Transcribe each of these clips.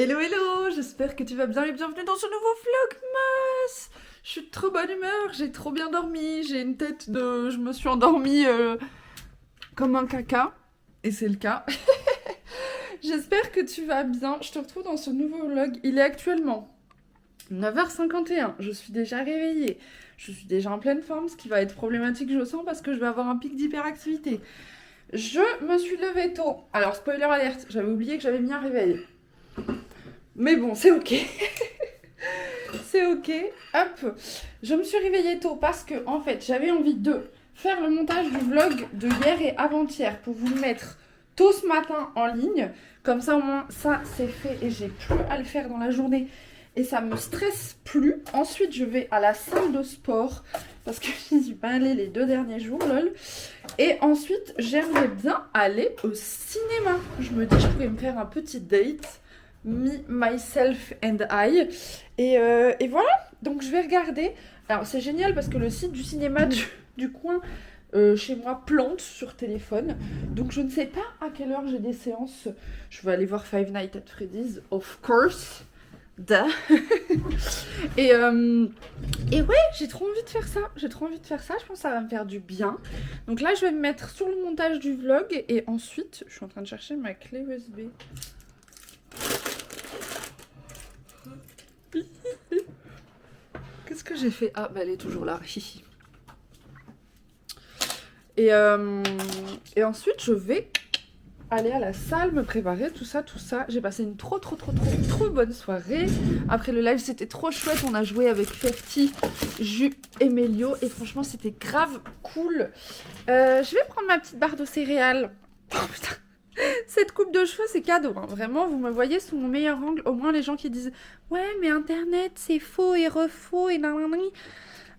Hello hello, j'espère que tu vas bien et bienvenue dans ce nouveau Vlogmas. Je suis de trop bonne humeur, j'ai trop bien dormi, j'ai une tête de... Je me suis endormie comme un caca, et c'est le cas. J'espère que tu vas bien, je te retrouve dans ce nouveau vlog. Il est actuellement 9h51, je suis déjà réveillée, je suis déjà en pleine forme, ce qui va être problématique je sens parce que je vais avoir un pic d'hyperactivité. Je me suis levée tôt, alors spoiler alerte, j'avais oublié que j'avais mis un réveil. Mais bon, c'est ok. C'est ok. Hop. Je me suis réveillée tôt parce que, en fait, j'avais envie de faire le montage du vlog de hier et avant-hier pour vous le mettre tôt ce matin en ligne. Comme ça, au moins, ça, c'est fait et j'ai plus à le faire dans la journée. Et ça me stresse plus. Ensuite, je vais à la salle de sport parce que je n'y suis pas allée les 2 derniers jours, lol. Et ensuite, j'aimerais bien aller au cinéma. Je me dis, je pourrais me faire un petit date. Me, myself and I. Et voilà, donc je vais regarder. Alors c'est génial parce que le site du cinéma du coin chez moi plante sur téléphone. Donc je ne sais pas à quelle heure j'ai des séances. Je vais aller voir Five Nights at Freddy's, of course. Duh. et ouais, j'ai trop envie de faire ça. J'ai trop envie de faire ça. Je pense que ça va me faire du bien. Donc là, je vais me mettre sur le montage du vlog. Et ensuite, je suis en train de chercher ma clé USB. Qu'est-ce que j'ai fait? Ah, bah elle est toujours là. Et ensuite, je vais aller à la salle, me préparer, tout ça, tout ça. J'ai passé une trop bonne soirée. Après le live, c'était trop chouette. On a joué avec Ferti, Jus et Mélio. Et franchement, c'était grave cool. Je vais prendre ma petite barre de céréales. Oh putain! Cette coupe de cheveux, c'est cadeau. Hein. Vraiment, vous me voyez sous mon meilleur angle. Au moins, les gens qui disent « Ouais, mais Internet, c'est faux et refaux et nanani. »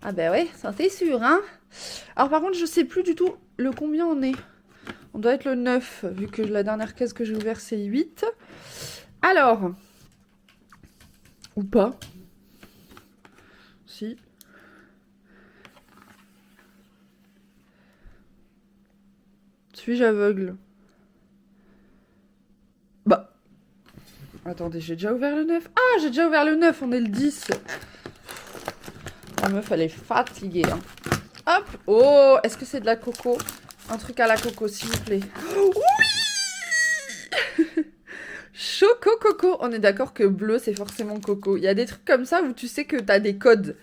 Ah ben ouais, ça c'est sûr, hein. Alors par contre, je sais plus du tout le combien on est. On doit être le 9, vu que la dernière caisse que j'ai ouverte, c'est 8. Alors. Ou pas. Si. Suis-je aveugle? Bah. Attendez, j'ai déjà ouvert le 9. Ah, j'ai déjà ouvert le 9, on est le 10. La meuf, elle est fatiguée. Hein. Hop. Oh, est-ce que c'est de la coco? Un truc à la coco, s'il vous plaît. Oui. Choco coco. On est d'accord que bleu, c'est forcément coco. Il y a des trucs comme ça où tu sais que t'as des codes.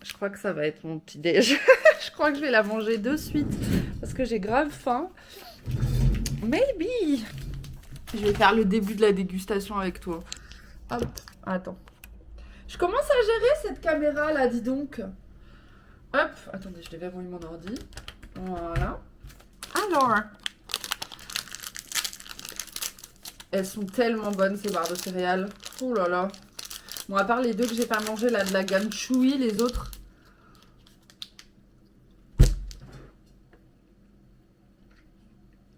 Je crois que ça va être mon petit déj. Je crois que je vais la manger de suite parce que j'ai grave faim. Maybe. Je vais faire le début de la dégustation avec toi. Hop, attends. Je commence à gérer cette caméra là, dis donc. Hop, attendez, je déverrouille mon ordi. Voilà. Alors. Elles sont tellement bonnes ces barres de céréales. Oh là là. Bon, à part les deux que j'ai pas mangé là de la gamme Chewy, les autres.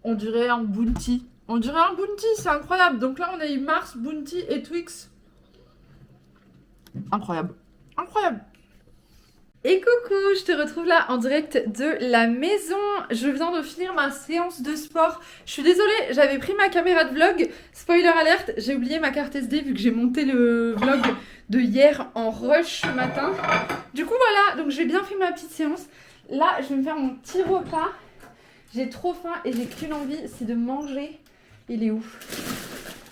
On dirait un Bounty. On dirait un Bounty, c'est incroyable. Donc là, on a eu Mars, Bounty et Twix. Incroyable. Incroyable. Et coucou, je te retrouve là en direct de la maison. Je viens de finir ma séance de sport. Je suis désolée, j'avais pris ma caméra de vlog. Spoiler alerte, j'ai oublié ma carte SD vu que j'ai monté le vlog de hier en rush matin. Du coup voilà, donc j'ai bien fait ma petite séance. Là, je vais me faire mon petit repas. J'ai trop faim et j'ai qu'une envie, c'est de manger. Il est où?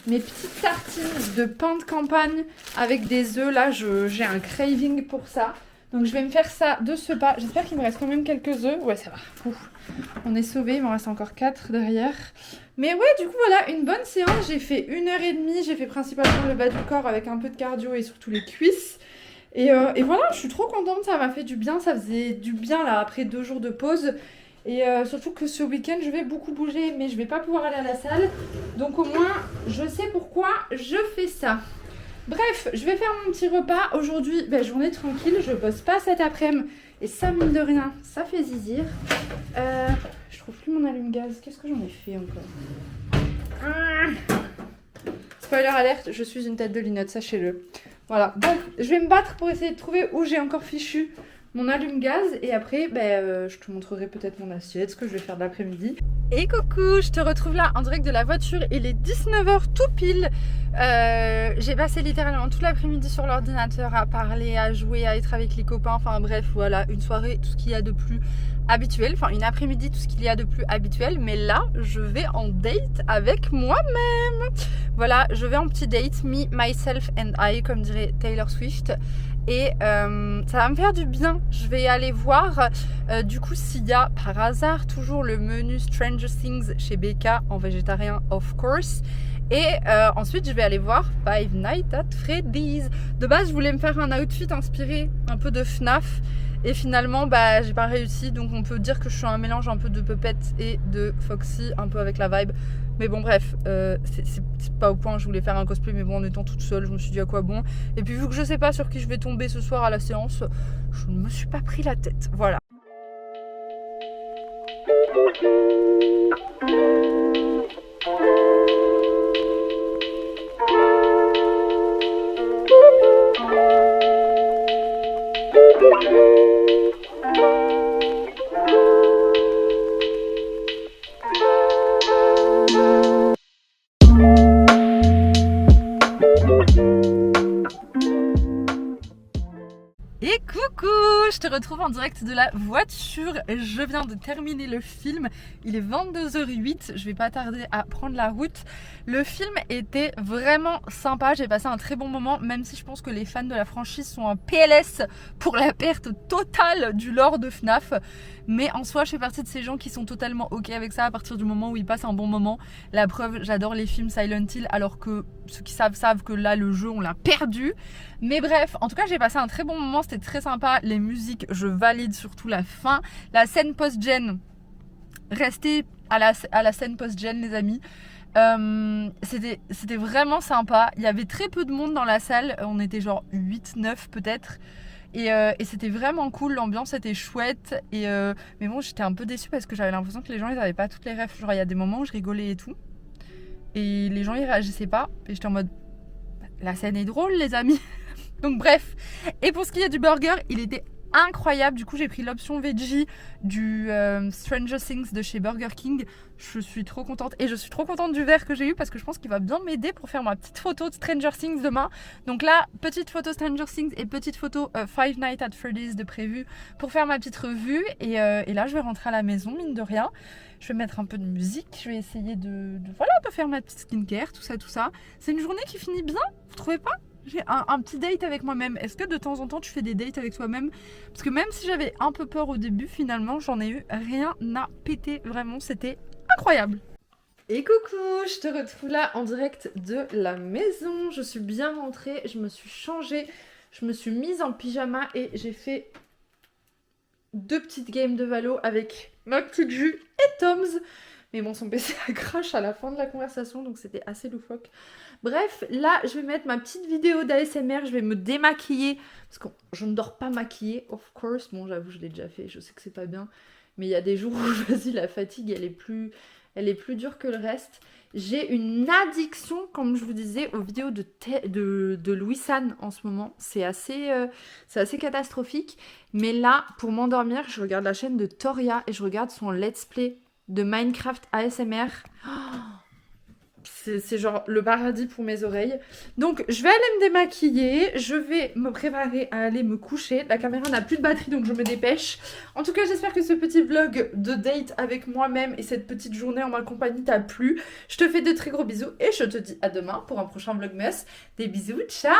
Mes petites tartines de pain de campagne avec des œufs. Là, j'ai un craving pour ça. Donc je vais me faire ça de ce pas. J'espère qu'il me reste quand même quelques œufs. Ouais, ça va. Ouf. On est sauvés. Il m'en reste encore 4 derrière. Mais ouais, du coup, voilà, une bonne séance. J'ai fait 1h30. J'ai fait principalement le bas du corps avec un peu de cardio et surtout les cuisses. Et voilà, je suis trop contente. Ça m'a fait du bien. Ça faisait du bien là après 2 jours de pause. Et surtout que ce week-end, je vais beaucoup bouger. Mais je vais pas pouvoir aller à la salle. Donc au moins, je sais pourquoi je fais ça. Bref, je vais faire mon petit repas. Aujourd'hui, journée tranquille, je bosse pas cet après-midi. Et ça, mine de rien, ça fait zizir. Je trouve plus mon allume-gaz. Qu'est-ce que j'en ai fait encore? Spoiler alerte, je suis une tête de linotte, sachez-le. Voilà, donc je vais me battre pour essayer de trouver où j'ai encore fichu mon allume-gaz et après je te montrerai peut-être mon assiette, ce que je vais faire de l'après-midi. Et coucou, je te retrouve là en direct de la voiture, il est 19h tout pile. J'ai passé littéralement toute l'après-midi sur l'ordinateur à parler, à jouer, à être avec les copains, enfin bref voilà, une soirée, tout ce qu'il y a de plus habituel, enfin une après-midi, tout ce qu'il y a de plus habituel, mais là je vais en date avec moi-même. Voilà, je vais en petit date, me, myself and I, comme dirait Taylor Swift. Et ça va me faire du bien. Je vais aller voir du coup s'il y a par hasard toujours le menu Stranger Things chez BK en végétarien of course. Et ensuite je vais aller voir Five Nights at Freddy's. De base je voulais me faire un outfit inspiré un peu de FNAF. Et finalement j'ai pas réussi. Donc on peut dire que je suis un mélange un peu de Puppet et de Foxy, un peu avec la vibe. Mais bon bref, c'est pas au point, je voulais faire un cosplay mais bon en étant toute seule je me suis dit à quoi bon. Et puis vu que je sais pas sur qui je vais tomber ce soir à la séance, je ne me suis pas pris la tête, voilà. Et coucou, je te retrouve en direct de la voiture, je viens de terminer le film, il est 22h08, je vais pas tarder à prendre la route. Le film était vraiment sympa, j'ai passé un très bon moment, même si je pense que les fans de la franchise sont en PLS pour la perte totale du lore de FNAF. Mais en soi, je fais partie de ces gens qui sont totalement ok avec ça à partir du moment où ils passent un bon moment. La preuve, j'adore les films Silent Hill, alors que ceux qui savent que là, le jeu, on l'a perdu. Mais bref, en tout cas, j'ai passé un très bon moment, c'était très sympa. Les musiques, je valide surtout la fin. La scène post-gen, restez à la scène post-gen, les amis. C'était vraiment sympa. Il y avait très peu de monde dans la salle, on était genre 8-9 peut-être. Et c'était vraiment cool, l'ambiance était chouette. Mais bon, j'étais un peu déçue parce que j'avais l'impression que les gens ils avaient pas toutes les refs. Genre, il y a des moments où je rigolais et tout. Et les gens ils réagissaient pas. Et j'étais en mode, la scène est drôle, les amis. Donc, bref. Et pour ce qui est du burger, il était incroyable. Du coup, j'ai pris l'option veggie du Stranger Things de chez Burger King. Je suis trop contente. Et je suis trop contente du verre que j'ai eu parce que je pense qu'il va bien m'aider pour faire ma petite photo de Stranger Things demain. Donc là, petite photo Stranger Things et petite photo Five Nights at Freddy's de prévu pour faire ma petite revue. Et là, je vais rentrer à la maison, mine de rien. Je vais mettre un peu de musique. Je vais essayer de faire ma petite skincare, tout ça. C'est une journée qui finit bien, vous trouvez pas ? J'ai un petit date avec moi-même. Est-ce que de temps en temps tu fais des dates avec toi-même? Parce que même si j'avais un peu peur au début, finalement j'en ai eu rien à péter. Vraiment, c'était incroyable. Et coucou, je te retrouve là en direct de la maison. Je suis bien rentrée, je me suis changée, je me suis mise en pyjama et j'ai fait 2 petites games de Valo avec ma petite Jus et Tom's. Mais bon, son PC a crash à la fin de la conversation, donc c'était assez loufoque. Bref, là, je vais mettre ma petite vidéo d'ASMR, je vais me démaquiller, parce que je ne dors pas maquillée, of course. Bon, j'avoue, je l'ai déjà fait, je sais que c'est pas bien, mais il y a des jours où, vas-y, la fatigue, elle est plus dure que le reste. J'ai une addiction, comme je vous disais, aux vidéos de Louis San en ce moment. C'est assez catastrophique. Mais là, pour m'endormir, je regarde la chaîne de Toria et je regarde son let's play de Minecraft ASMR. C'est genre le paradis pour mes oreilles. Donc je vais aller me démaquiller, je vais me préparer à aller me coucher. La caméra n'a plus de batterie donc je me dépêche. En tout cas j'espère que ce petit vlog de date avec moi-même et cette petite journée en ma compagnie t'a plu. Je te fais de très gros bisous et je te dis à demain pour un prochain vlogmas. Des bisous, ciao!